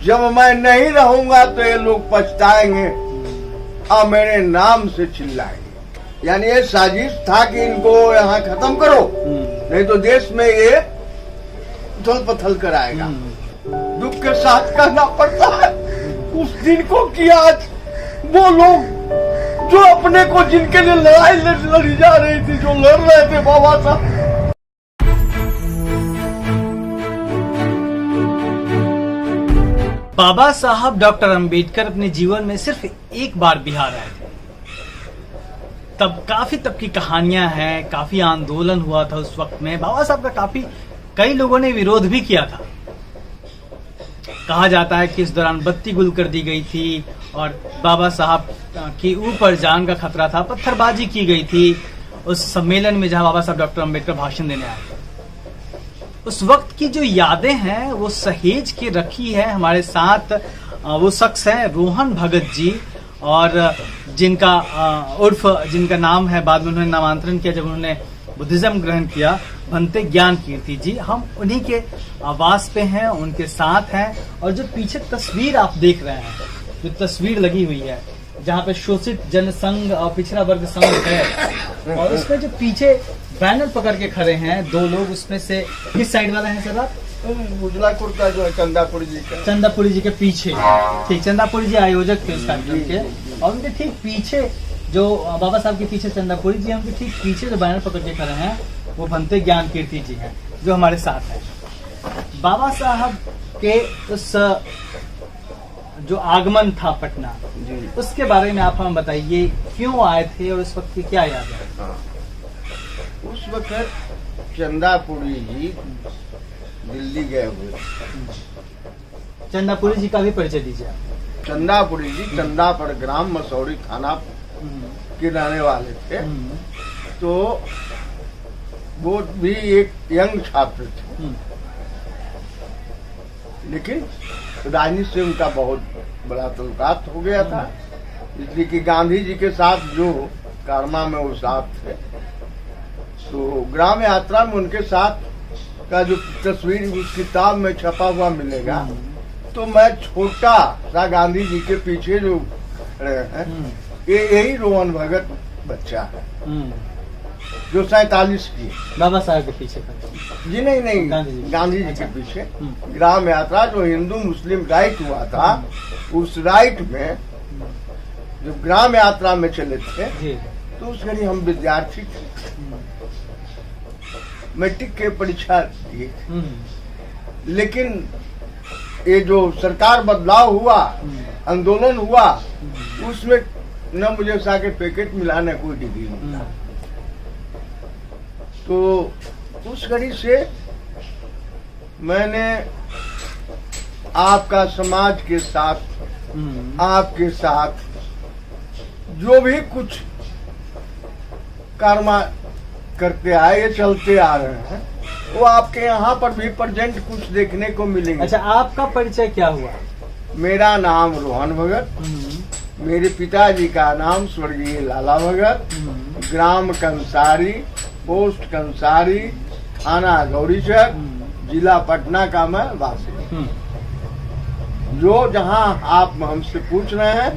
जब मैं नहीं रहूंगा तो ये लोग पछताएंगे और मेरे नाम से चिल्लाएंगे। यानी ये साजिश था कि इनको यहाँ खत्म करो, नहीं तो देश में ये उथल पथल कराएगा। दुख के साथ कहना पड़ता है उस दिन को कि आज वो लोग जो अपने को जिनके लिए लड़ाई लड़ी जा रही थी, जो लड़ रहे थे बाबा साहब, बाबा साहब डॉक्टर अंबेडकर अपने जीवन में सिर्फ एक बार बिहार आए थे। तब की कहानियां हैं, काफी आंदोलन हुआ था उस वक्त में। बाबा साहब का कई लोगों ने विरोध भी किया था। कहा जाता है कि इस दौरान बत्ती गुल कर दी गई थी और बाबा साहब के ऊपर जान का खतरा था, पत्थरबाजी की गई थी उस सम्मेलन में जहां बाबा साहब डॉक्टर अंबेडकर भाषण देने आए थे। उस वक्त की जो यादें हैं वो सहेज के रखी है हमारे साथ। वो शख्स हैं रोहन भगत जी, और जिनका नाम है, बाद में उन्होंने नामांतरण किया जब उन्होंने बुद्धिज्म ग्रहण किया, भंते ज्ञान कीर्ति जी। हम उन्हीं के आवास पे हैं, उनके साथ हैं। और जो पीछे तस्वीर आप देख रहे हैं, जो तस्वीर लगी हुई है जहाँ पे शोषित जनसंघ और पिछड़ा वर्ग संघ है, और उसमें जो पीछे बैनर पकड़ के खड़े हैं दो लोग, उसमें से किस साइड वाला है सर आप? उजला कुर्ता जो है चंदापुरी जी का, चंदापुरी जी के पीछे। ठीक, चंदापुरी जी आयोजक थे इस कार्यक्रम के, और उनके ठीक पीछे जो बाबा साहब के पीछे चंदापुरी जी, उनके ठीक पीछे जो बैनर पकड़ के खड़े हैं वो भंते ज्ञान कीर्ति जी हैं जो हमारे साथ हैं। बाबा साहब के उस जो आगमन था पटना, उसके बारे में आप हमें बताइए, क्यों आए थे और उस वक्त की क्या याद है? उस वक्त चंदापुरी जी दिल्ली गए हुए। चंदापुरी जी का भी परिचय दीजिए आप। चंदापुरी जी चंदापुर ग्राम मसौरी थाना के रहने वाले थे। तो वो भी एक यंग छात्र थे, लेकिन राजनीति से उनका बहुत बड़ा ताल्लुकात हो गया था, इसलिए कि गांधी जी के साथ जो कारमा में वो साथ थे, तो ग्राम यात्रा में उनके साथ का जो तस्वीर उस किताब में छपा हुआ मिलेगा, तो मैं छोटा सा गांधी जी के पीछे जो रहे हैं, यही रोहन भगत बच्चा है जो 47 की बाबा साहब के पीछे जी नहीं गांधी जी के पीछे ग्राम यात्रा जो हिंदू मुस्लिम राइट हुआ था, उस राइट में जब ग्राम यात्रा में चले थे तो उस घड़ी हम विद्यार्थी थे, मैट्रिक के परीक्षा दिए। लेकिन ये जो सरकार बदलाव हुआ, आंदोलन हुआ, उसमें न मुझे साकेट पैकेट मिला न कोई डिग्री मिला। तो उस घड़ी से मैंने आपका समाज के साथ, आपके साथ जो भी कुछ कर्मा करते आए, ये चलते आ रहे हैं, वो आपके यहाँ पर भी प्रेजेंट कुछ देखने को मिलेंगे। अच्छा, आपका परिचय क्या हुआ? मेरा नाम रोहन भगत, मेरे पिताजी का नाम स्वर्गीय लाला भगत, ग्राम कंसारी, पोस्ट कंसारी, थाना गौरीचक, जिला पटना का मैं वासी। जो जहाँ आप हमसे पूछ रहे हैं,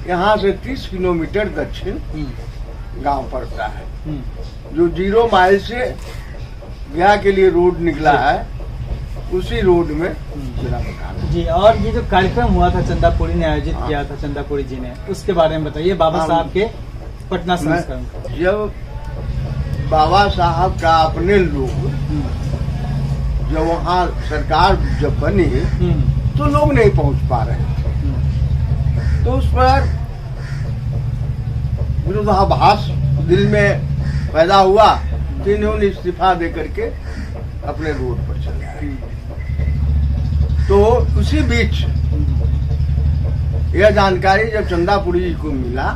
यहाँ से 30 किलोमीटर दक्षिण गांव पड़ता है, जो 0 माइल से गया के लिए रोड निकला है, उसी रोड में मेरा मकान है जी। और ये जो कार्यक्रम हुआ था चंदापुरी ने आयोजित किया था, चंदापुरी जी ने, उसके बारे में बताइए, बाबा साहब के पटना संस्करण। जब बाबा साहब का अपने लोग जब वहाँ सरकार जब बनी तो लोग नहीं पहुँच पा रहे थे, तो उस पर विरोधाभास दिल में पैदा हुआ, तो इन्होंने इस्तीफा दे करके अपने रोड पर चले आए। तो उसी बीच यह जानकारी जब चंदापुरी जी को मिला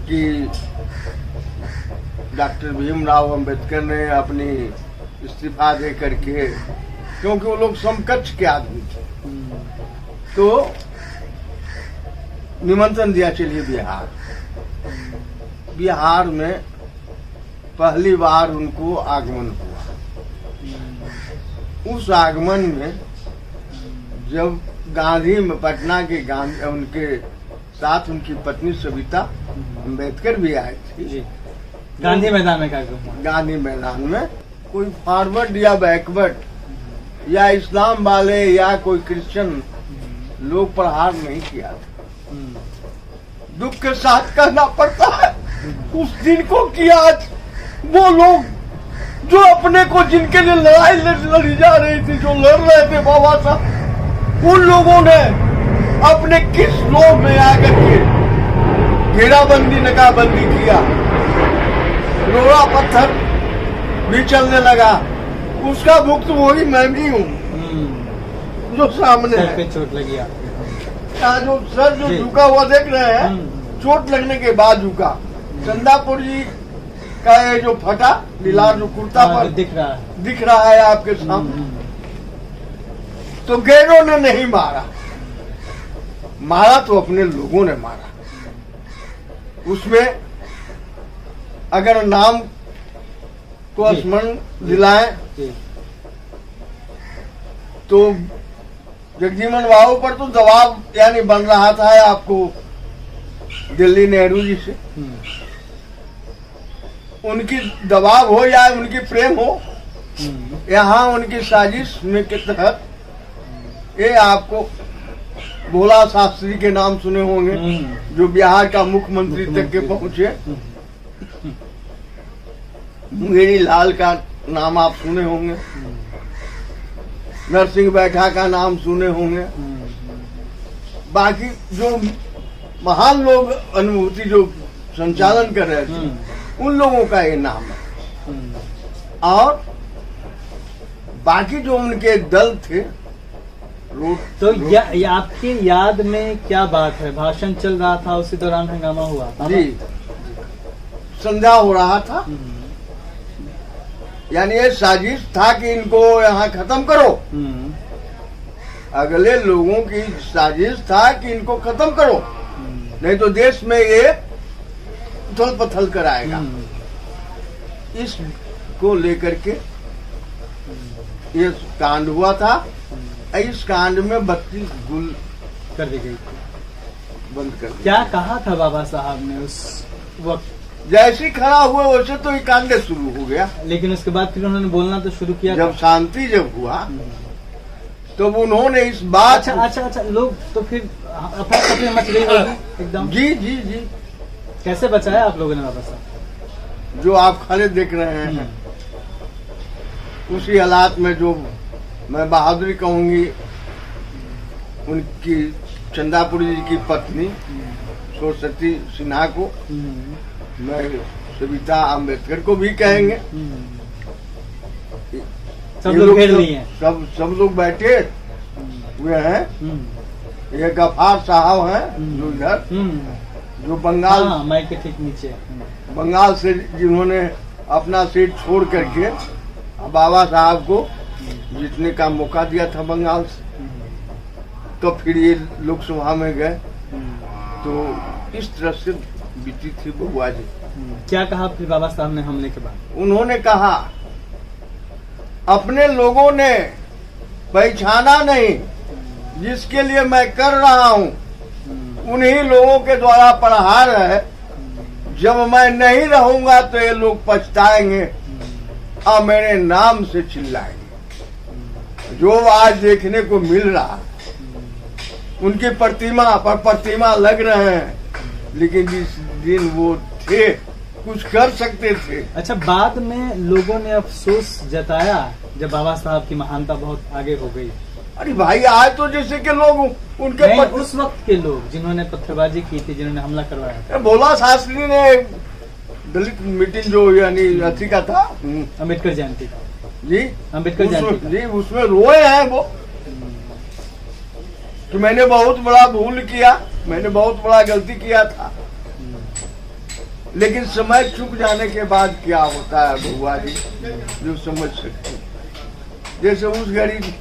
कि डॉक्टर भीमराव अंबेडकर ने अपनी इस्तीफा दे करके, क्योंकि वो लोग समकक्ष के आदमी थे, तो निमंत्रण दिया, चलिए बिहार। बिहार में पहली बार उनको आगमन हुआ। उस आगमन में जब गांधी में पटना के गांधी उनके साथ उनकी पत्नी सविता अम्बेडकर भी आई थी। जी। गांधी मैदान में कार्यक्रम हुआ। गांधी मैदान में कोई फॉरवर्ड या बैकवर्ड या इस्लाम वाले या कोई क्रिश्चियन लोग प्रहार नहीं किया था। दुख के साथ कहना पड़ता है उस दिन को किया। आज वो लोग जो अपने को जिनके लिए लड़ाई लड़ी जा रही थी, जो लड़ रहे थे बाबा साहब, उन लोगों ने अपने किस लोग में आकर के घेराबंदी नकाबंदी किया, रोड़ा पत्थर भी चलने लगा। उसका भुक्त वही मैं भी हूँ जो सामने सर है। पे चोट लगी आपके। यहाँ जो सर जो जी। झुका हुआ देख रहे हैं, चोट लगने के बाद झुका। चंदापुर जी का ये जो फटा लीलार जो कुर्ता हाँ, पर जो दिख रहा है आपके सामने, तो गैरों ने नहीं मारा, मारा तो अपने लोगों ने मारा। उसमें अगर नाम को जी। स्मरण दिलाएं जी। तो जगजीवन बाबू पर तो दबाव यानी बन रहा था आपको दिल्ली नेहरू जी से। उनकी दबाव हो या उनकी प्रेम हो, यहाँ उनकी साजिश में के तहत ये आपको भोला शास्त्री के नाम सुने होंगे, जो बिहार का मुख्यमंत्री तक के पहुंचे। मुंगेरी लाल का नाम आप सुने होंगे, नरसिंह बैठा का नाम सुने होंगे। बाकी जो महान लोग अनुभूति जो संचालन कर रहे थे, उन लोगों का ये नाम है। और बाकी जो उनके दल थे, तो ये आपकी याद में क्या बात है? भाषण चल रहा था, उसी दौरान हंगामा हुआ था। जी, संध्या हो रहा था, यानी ये साजिश था कि इनको यहाँ खत्म करो। अगले लोगों की साजिश था कि इनको खत्म करो, नहीं तो देश में ये उथल पथल कराएगा। इसको लेकर के ये कांड हुआ था। इस कांड में 32 गुल कर दी गई। बंद कर दिया। क्या कहा था बाबा साहब ने उस वक्त? जैसे खड़ा हुआ वैसे तो ये कांड शुरू हो गया। लेकिन उसके बाद फिर उन्होंने बोलना तो शुरू किया। जब शांति जब हुआ तो उन्होंने इस बात अच्छा लोग तो फिर अफरा तफरी मच गई होगी एकदम। जी जी जी, कैसे बचाया आप लोगों ने बाबा साहब? जो आप खड़े देख रहे हैं उसी हालात में, जो मैं बहादुरी कहूंगी उनकी चंदापुरी जी की पत्नी सरस्वती सिन्हा को, मैं सविता अम्बेडकर को भी कहेंगे। सब लोग घेर लिए हैं। सब लोग बैठे हुए हैं। ये गफार साहब हैं जो इधर, जो बंगाल, माइक के ठीक नीचे, बंगाल से जिन्होंने अपना सीट छोड़ करके बाबा साहब को जीतने का मौका दिया था बंगाल से, तो फिर ये लोकसभा में गए। तो इस तरह से बीती थी बबुआ जी। क्या कहा फिर बाबा साहब ने हमले के बाद? उन्होंने कहा अपने लोगों ने पहचाना नहीं, जिसके लिए मैं कर रहा हूँ उन्हीं लोगों के द्वारा प्रहार है। जब मैं नहीं रहूंगा तो ये लोग पछताएंगे और मेरे नाम से चिल्लाएंगे। जो आज देखने को मिल रहा, उनकी प्रतिमा लग रहे हैं, लेकिन जिस दिन वो थे कुछ कर सकते थे। अच्छा, बाद में लोगों ने अफसोस जताया जब बाबा साहब की महानता बहुत आगे हो गई। अरे भाई, आज तो जैसे कि लोग उनके उस वक्त के लोग जिन्होंने पत्थरबाजी की थी, जिन्होंने हमला करवाया था। भोला शास्त्री ने दलित मीटिंग जो यानी अथी का था, अम्बेडकर जयंती का जी, अम्बेडकर जयंती जी, उसमें रोए हैं वो कि मैंने बहुत बड़ा भूल किया, मैंने बहुत बड़ा गलती किया था। लेकिन समय चुक जाने के बाद क्या होता है बबुआ जी, जो समझ सकते। जैसे उस घड़ी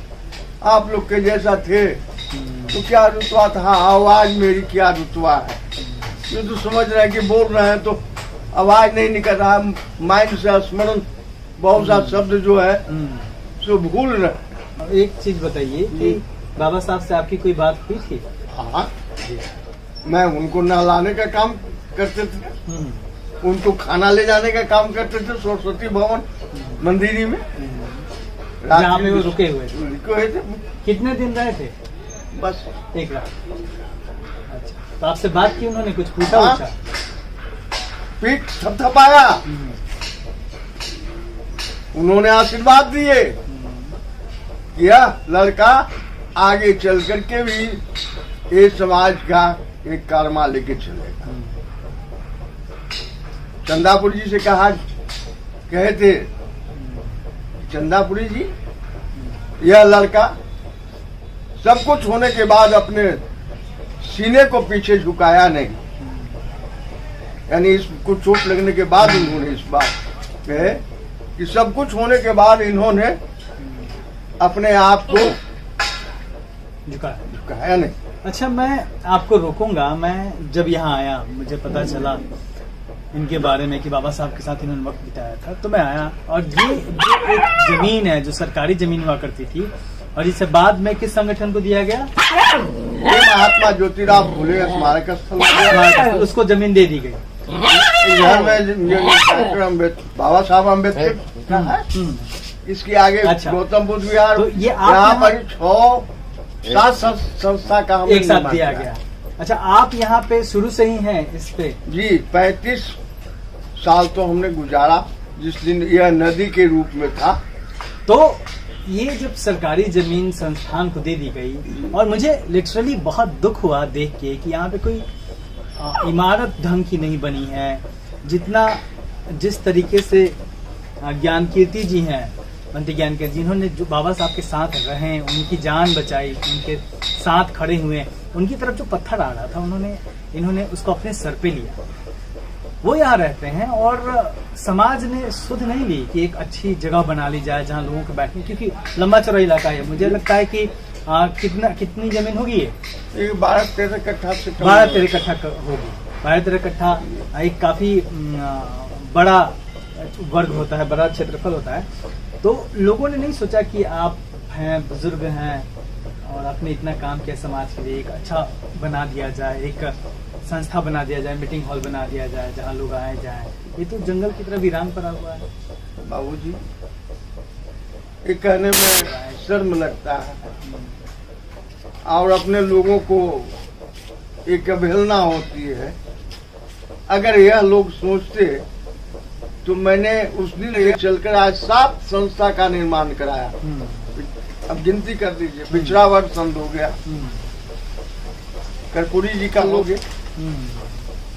आप लोग के जैसा थे तो क्या रुतवा था, आवाज मेरी क्या रुतवा है। ये तो समझ रहे हैं कि बोल रहे हैं तो आवाज नहीं निकल रहा, माइंड से स्मरण बहुत सा शब्द जो है सो भूल रहे। एक चीज बताइए कि बाबा साहब से आपकी कोई बात हुई थी? हाँ, मैं उनको नहलाने का काम करते थे, उनको खाना ले जाने का काम करते थे सरस्वती भवन मंदिरी में, जहाँ पे वो रुके हुए थे। थे। कितने दिन रहे थे? बस एक रात। अच्छा, तो आपसे बात की उन्होंने, कुछ पूछा? हाँ। पूछा? पीठ थपथपाया, उन्होंने आशीर्वाद दिए कि यह लड़का आगे चल करके भी ये समाज का एक कारमा लेके चलेगा। चंदापुरी जी से कहे थे, चंदापुरी जी, यह लड़का सब कुछ होने के बाद अपने सीने को पीछे झुकाया नहीं, यानी इसको चोट लगने के बाद उन्होंने इस बात कहे कि सब कुछ होने के बाद इन्होंने अपने आप को झुकाया नहीं। अच्छा, मैं आपको रोकूंगा। मैं जब यहाँ आया, मुझे पता चला इनके बारे में कि बाबा साहब के साथ इन्होंने वक्त बिताया था, तो मैं आया और ये एक जमीन है जो सरकारी जमीन हुआ करती थी, और इसे बाद में किस संगठन को दिया गया? ये महात्मा ज्योतिराव फुले स्मारक स्थल, उसको जमीन दे दी गई। घर में बाबा साहब अम्बेडकर का है, इसके आगे अच्छा। गौतम बुद्ध विहार, तो ये यहाँ पर 6-7 संस्था का हमें एक साथ दिया गया। अच्छा, आप यहाँ पे शुरू से ही हैं इस पे? जी, 35 साल तो हमने गुजारा, जिस दिन यह नदी के रूप में था। तो ये जब सरकारी जमीन संस्थान को दे दी गई, और मुझे लिटरली बहुत दुख हुआ देख के कि यहाँ पे कोई इमारत ढंग की नहीं बनी है। जिस तरीके से ज्ञान कीर्ति जी हैं, मंत्री ज्ञान कीर्ति, जिन्होंने जो बाबा साहब के साथ रहे, उनकी जान बचाई, उनके साथ खड़े हुए, उनकी तरफ जो पत्थर आ रहा था इन्होंने उसको अपने सर पे लिया। वो यहाँ रहते हैं और समाज ने सुध नहीं ली कि एक अच्छी जगह बना ली जाए जहाँ लोगों को बैठने, क्योंकि लंबा चौड़ा इलाका है। मुझे लगता है कि कितनी जमीन होगी ये? 12-13 कट्ठा से 12-13 कट्ठा होगी। 12-13 कट्ठा एक काफी बड़ा वर्ग होता है, बड़ा क्षेत्रफल होता है। तो लोगों ने नहीं सोचा कि आप हैं, बुजुर्ग हैं, और आपने इतना काम किया समाज के लिए, एक अच्छा बना दिया जाए, एक संस्था बना दिया जाए, मीटिंग हॉल बना दिया जाए जहाँ लोग आए जाएं। ये तो जंगल की तरह वीरान पड़ा हुआ है। बाबूजी, ये कहने में शर्म लगता है, और अपने लोगों को एक अवहेलना होती है। अगर यह लोग सोचते तो मैंने उस दिन चलकर आज 7 संस्था का निर्माण कराया। अब गिनती कर दीजिए, पिछड़ा वर्ग संघ हो गया, कर्पूरी जी का हो गया,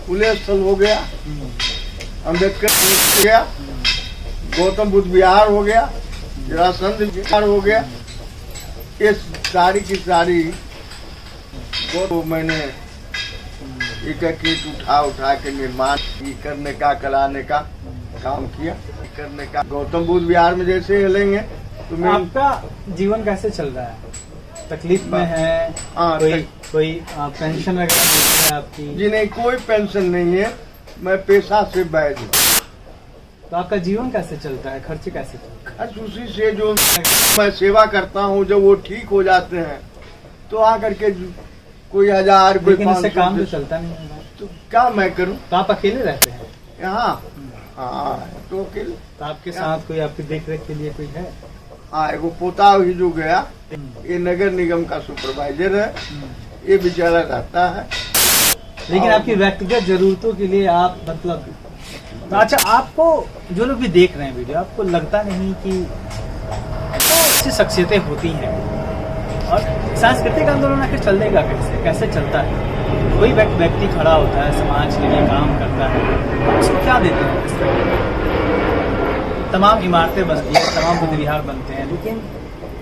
फुले स्थल हो गया, अम्बेडकर हो गया, गौतम बुद्ध विहार हो गया, जरासंध विहार हो गया। ये सारी की सारी तो मैंने एक उठा के निर्माण करने का, कराने का काम किया, करने का। गौतम बुद्ध विहार में जैसे हिलेंगे तो आपका जीवन कैसे चल रहा है? तकलीफ में है? कोई पेंशन वगैरह है आपकी? जी नहीं, कोई पेंशन नहीं है, मैं पेशा से वैध हूँ। तो आपका जीवन कैसे चलता है? खर्चे कैसे चलते हैं? खर्च उसी से जो मैं सेवा करता हूँ, जब वो ठीक हो जाते हैं तो आकर के कोई 1000, कोई 500 से काम तो चलता नहीं है। तो क्या मैं करूँ? तो आप अकेले रहते हैं यहाँ? हाँ, तो अकेले। तो आपके साथ कोई आपकी देख रेख के लिए कोई है? हाँ, एगो पोता ही जो गया, ये नगर निगम का सुपरवाइजर है, ये बेचारा रहता है। लेकिन आपकी व्यक्तिगत जरूरतों के लिए आप मतलब, तो अच्छा, आपको जो लोग भी देख रहे हैं वीडियो, आपको लगता नहीं कि तो अच्छी शख्सियतें होती हैं, और सांस्कृतिक आंदोलन आखिर चलेगा कैसे चलता है? कोई व्यक्ति खड़ा होता है, समाज के लिए काम करता है, उसको क्या देते हैं? इस तरह तमाम इमारतें बनती हैं, तमाम बुद्ध विहार बनते हैं, लेकिन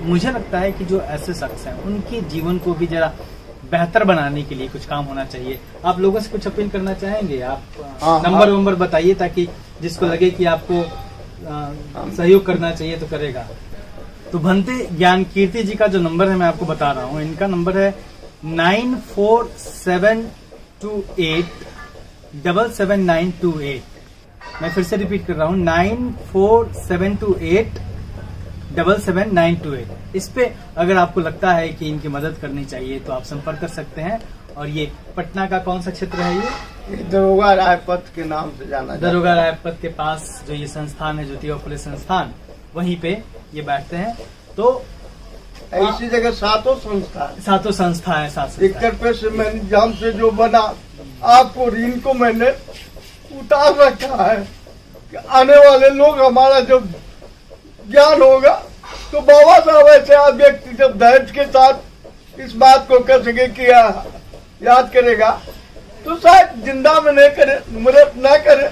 मुझे लगता है कि जो ऐसे शख्स हैं उनके जीवन को भी जरा बेहतर बनाने के लिए कुछ काम होना चाहिए। आप लोगों से कुछ अपील करना चाहेंगे? आप नंबर बताइए, ताकि जिसको लगे कि आपको सहयोग करना चाहिए तो करेगा। तो भंते ज्ञान कीर्ति जी का जो नंबर है मैं आपको बता रहा हूँ। इनका नंबर है 9472877928। मैं फिर से रिपीट कर रहा हूँ, 9472877928। 777928। इस पे अगर आपको लगता है कि इनकी मदद करनी चाहिए तो आप संपर्क कर सकते हैं। और ये पटना का कौन सा क्षेत्र है? ये दरोगा रायपथ के नाम से जाना जाता है। दरोगा रायपथ के पास जो ये संस्थान है, ज्योतिबा फुले संस्थान, वहीं पे ये बैठते हैं। तो ऐसी जगह सातों संस्था है। सात 71 से मैंने से जो बना आपको ऋण को मैंने उतार रखा है कि आने वाले लोग हमारा जब ज्ञान होगा तो बाबा साहब ऐसे व्यक्ति जब धैर्य के साथ इस बात को कर सके कि याद करेगा तो शायद जिंदा में नहीं करे, मृत न करे,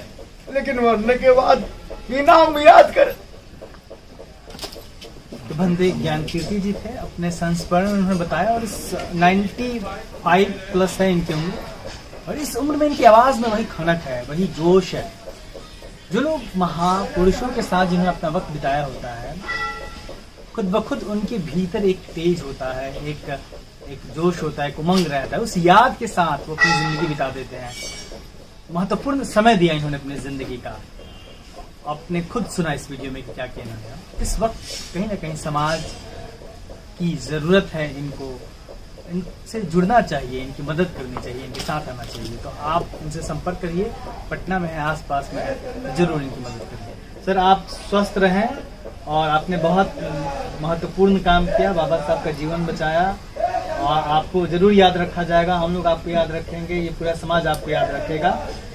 लेकिन मरने के बाद ही नाम याद करे। तो बंदे ज्ञान कीर्ति जी थे, अपने संस्मरण में उन्होंने बताया। और इस 95 प्लस है इनकी उम्र, और इस उम्र में इनकी आवाज में वही खनक है, वही जोश है। जो लोग महापुरुषों के साथ जिन्होंने अपना वक्त बिताया होता है, खुद ब खुद उनके भीतर एक तेज होता है, एक जोश होता है, एक उमंग रहता है। उस याद के साथ वो अपनी जिंदगी बिता देते हैं। महत्वपूर्ण समय दिया इन्होंने अपनी जिंदगी का। आपने खुद सुना इस वीडियो में क्या कहना है। इस वक्त कहीं ना कहीं समाज की जरूरत है, इनसे जुड़ना चाहिए, इनकी मदद करनी चाहिए, इनके साथ आना चाहिए। तो आप इनसे संपर्क करिए, पटना में है, आसपास में है, जरूर इनकी मदद करिए। सर, आप स्वस्थ रहें, और आपने बहुत महत्वपूर्ण काम किया, बाबा साहब का जीवन बचाया, और आपको जरूर याद रखा जाएगा। हम लोग आपको याद रखेंगे, ये पूरा समाज आपको याद रखेगा,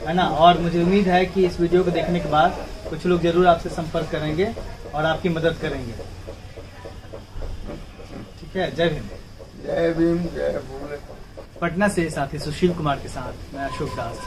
है ना। और मुझे उम्मीद है कि इस वीडियो को देखने के बाद कुछ लोग जरूर आपसे संपर्क करेंगे और आपकी मदद करेंगे। ठीक है, जय भीम। जय भीम, जय भोले। पटना से साथी सुशील कुमार के साथ मैं अशोक दास।